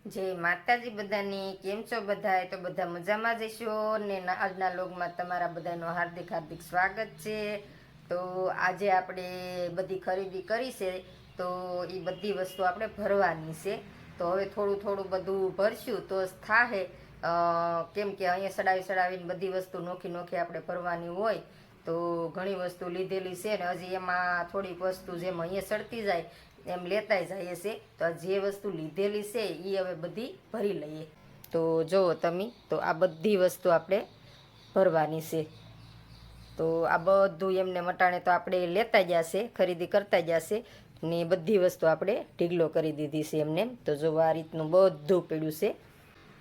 જય માતાજી બધાની કેમ છો બધા તો બધા મજામાં જશો ને આજના લોગમાં તમારા બધાનો હાર્દિક હાર્દિક સ્વાગત છે તો આજે આપણે બધી ખરીદી કરી છે તો એ બધી વસ્તુ આપણે ભરવાની છે તો હવે થોડું થોડું બધું ભરશું તો થાહે કેમ કે અહીંયા સડાવીને બધી વસ્તુ નોખી નોખી આપણે ભરવાની હોય તો ઘણી વસ્તુ લીધેલી છે ને હજી એમાં થોડીક વસ્તુ જેમ અહીંયા સડતી જાય એમ લેતા જઈએ છે તો જે વસ્તુ લીધેલી છે એ હવે બધી ભરી લઈએ તો જુઓ તમે તો આ બધી વસ્તુ આપણે ભરવાની છે તો આ બધું એમને મટાણે તો આપણે લેતા જશે ખરીદી કરતા જશે ને બધી વસ્તુ આપણે ઢીગલો કરી દીધી છે એમને તો જો આ રીતનું બધું પડ્યું છે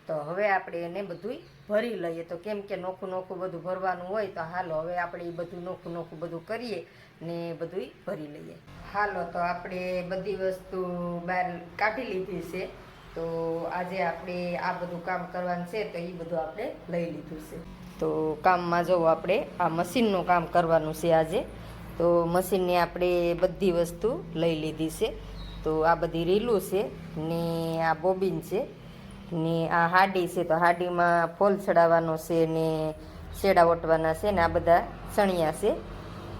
તો હવે આપણે એને બધું ભરી લઈએ તો કેમ કે નોખું નોખું બધું ભરવાનું હોય તો હાલો હવે આપણે એ બધું નોખું નોખું બધું કરીએ ને બધું ભરી લઈએ હાલો તો આપણે બધી વસ્તુ બહાર કાઢી લીધી છે તો આજે આપણે આ બધું કામ કરવાનું છે તો એ બધું આપણે લઈ લીધું છે તો કામમાં જુઓ આપણે આ મશીનનું કામ કરવાનું છે આજે તો મશીનની આપણે બધી વસ્તુ લઈ લીધી છે તો આ બધી રીલું છે ને આ બોબીન છે ને આ હાડી છે તો હાડીમાં ફોલ ચડાવવાનો છે ને શેડા ઓટવાના છે ને આ બધા સણિયા છે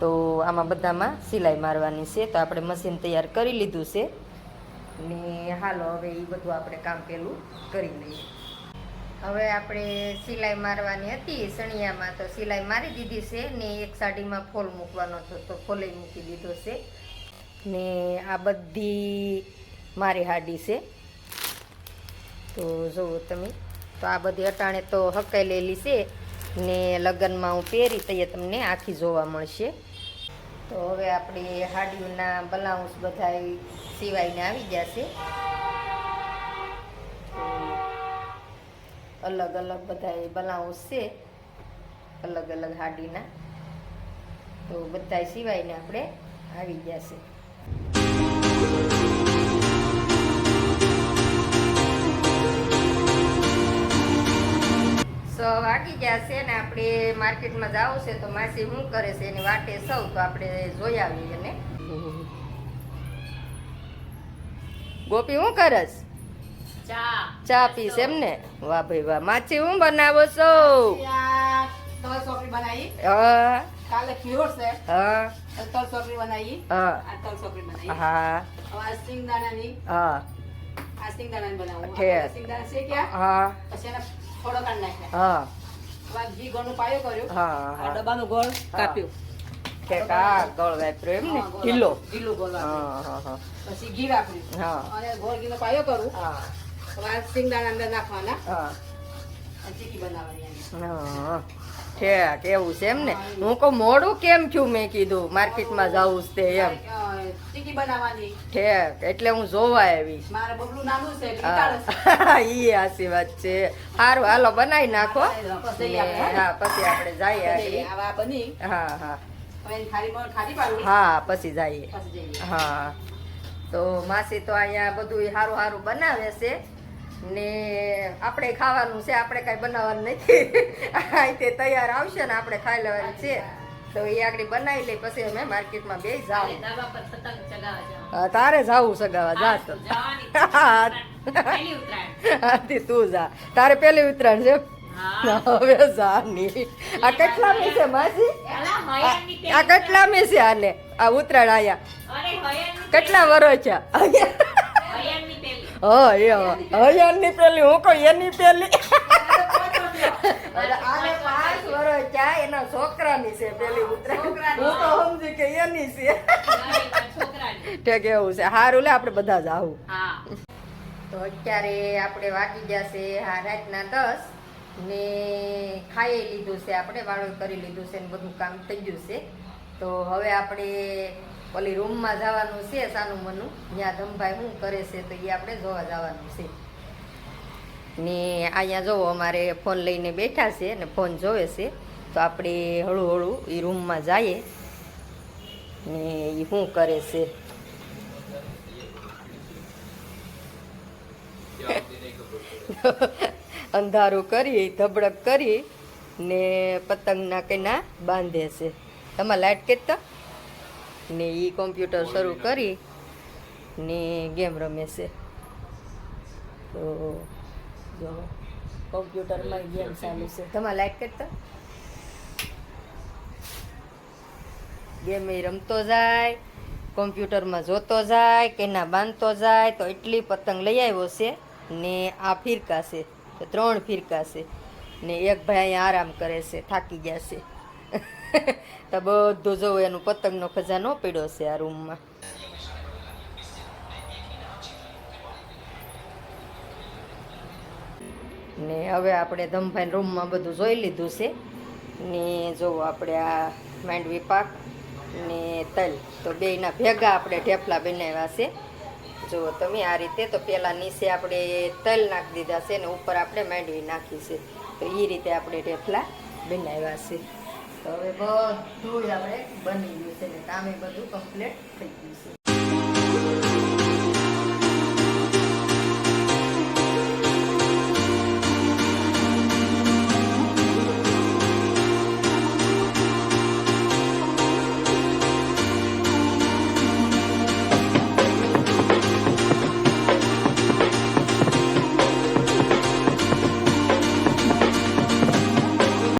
તો આમાં બધામાં સિલાઈ મારવાની છે તો આપણે મશીન તૈયાર કરી લીધું છે ને હાલો હવે એ બધું આપણે કામ પેલું કરી લઈએ હવે આપણે સિલાઈ મારવાની હતી સણિયામાં તો સિલાઈ મારી દીધી છે ને એક સાડીમાં ફોલ મૂકવાનો હતો તો ફોલે મૂકી દીધો છે ને આ બધી મારી હાડી છે તો જુઓ તમે તો આ બધી અટાણે તો હકાયેલી છે ને લગ્નમાં હું પહેરી તો એ તમને આખી જોવા મળશે તો હવે આપણે હાડીઓના બ્લાઉઝ બધા સિવાઈને આવી જશે અલગ અલગ બધા બ્લાઉઝ છે અલગ અલગ હાડીના તો બધા સિવાઈને આપણે આવી જશે વાગી ગયા છે ને આપણે માર્કેટમાં જવું છે તો માસી શું કરે છે એની વાટે સૌ તો આપણે જોઈ આવીએ ને ગોપી શું કરસ ચા પીશ એમ ને વાહ ભાઈ વાહ માછી હું બનાવો છો કાલે ખીરોડ છે હા તલ સોપરી બનાવી હા આ તલ સોપરી બનાવી હા આ સિંગદાણાની હા આ સિંગદાણાની બનાવું ઠેક. સિંગદાણા શેક્યા હા પછી એને થોડો કાઢી નાખ્યા હા હવે ઘી ગોળનો પાયો કર્યો હા આ હા ડબ્બાનો ગોળ કાપ્યો ઠેક આ ગોળ વાપર્યો એમ ને હા, ગોળ કિલો કિલો ગોળ વાપર્યો. હા હા હા પછી ઘી વાપર્યું હા અને ગોળ ઘીનો પાયો કરું હા હવે આ સિંગદાણા અંદર નાખવાના હા અને ચીકી બનાવવાની એની. હા ઠેક એવું છે એમ ને હું કહું મોડું કેમ થયું મેં કીધું માર્કેટમાં જવું છે તે એમ ચીકી બનાવવાની ઠેક એટલે હું જોવા આવી મારે બબલું નાનું છે એટલે ઈટાળે છે. ઈ આસી વાત છે સારું હાલો બનાવી નાખો પછી ને હા પછી આપણે જઈએ હવે આગળ. આ બની હા હા હવે એની થાળીમાં ખાલી પાડું હા પછી જઈએ પછી જઈએ હા તો માસી તો અહીંયા બધું સારું સારું બનાવે છે ને આપણે ખાવાનું છે આપણે કાંઈ બનાવવાનું નથી અહીંથી તૈયાર આવશે ને આપણે ખાઈ લેવાનું છે તો એ આગળ બનાવી લઈ પછી અમે માર્કેટમાં બે જાવ ધાબા પર પતંગ ચગાવવા જાવ. તારે જાવું સગાવા જા તો જવાની. હા પહેલી ઉત્તરાયણ. હાથી તું જા તારે પેલી ઉતરાણ છે હા. હવે જા ની આ કેટલા મી છે માસી એલા હયાનની આ પહેલી કેટલા મી છે આને આ ઉતરાણ આયા અરે હયાનની કેટલા વર્ષ છે હયાનની પહેલી. હા એ હયાનની પેલી હું કહું એની પેલી આને 5 વર્ષ થયા એના છોકરાની છે પેલી ઉતરાણ હું તો સમજી કે એની છે નહીં, પણ છોકરાની. ઠેક એવું છે હારું લે આપણે બધા જ આવું હા. તો અત્યારે આપણે વાગી જશે હા રાતના 10 ને ખાઈ લીધું છે આપણે વાળો કરી લીધું છે ને બધું કામ થઈ ગયું છે તો હવે આપણે ઓલી રૂમમાં જવાનું છે સાનું મનું ત્યાં ધમભાઈ શું કરે છે તો એ આપણે જોવા જવાનું છે ને અહીંયા જોવો અમારે ફોન લઈને બેઠા છે ને ફોન જોવે છે તો આપણે હળું હળું એ રૂમમાં જઈએ ને એ શું કરે છે અંધારું કરી ધબડક કરી ને પતંગના કઈના બાંધે છે તમારે લાઈટ કેતા ને એ કોમ્પ્યુટર શરૂ કરી ને ગેમ રમે છે તો જો કોમ્પ્યુટરમાં ગેમ ચાલુ છે. તમારે લાઈક કરતા ગેમ એ રમતો જાય, કોમ્પ્યુટરમાં જોતો જાય, કે ના બાંધતો જાય. તો એટલી પતંગ લઈ આવ્યો છે ને આ ફિરકા છે તો 3 ફિરકા છે ને એક ભાઈ અહીંયા આરામ કરે છે, થાકી ગયા છે. તો બધું જોવું એનું પતંગનો ખજાનો પડ્યો છે આ રૂમમાં. ને હવે આપણે ધમભાઈ રૂમમાં બધું જોઈ લીધું છે ને જો આપણે આ માંડવી પાક ને તલ તો બેયના ભેગા આપણે ઢેફલા બનાવ્યા છે. જુઓ તમે આ રીતે. તો પહેલાં નીચે આપણે તલ નાખી દીધા છે ને ઉપર આપણે માંડવી નાખી છે. તો એ રીતે આપણે ઢેફલા બનાવ્યા છે. તો હવે બધું આપણે બની ગયું છે ને કામે બધું કમ્પ્લીટ થઈ ગયું છે.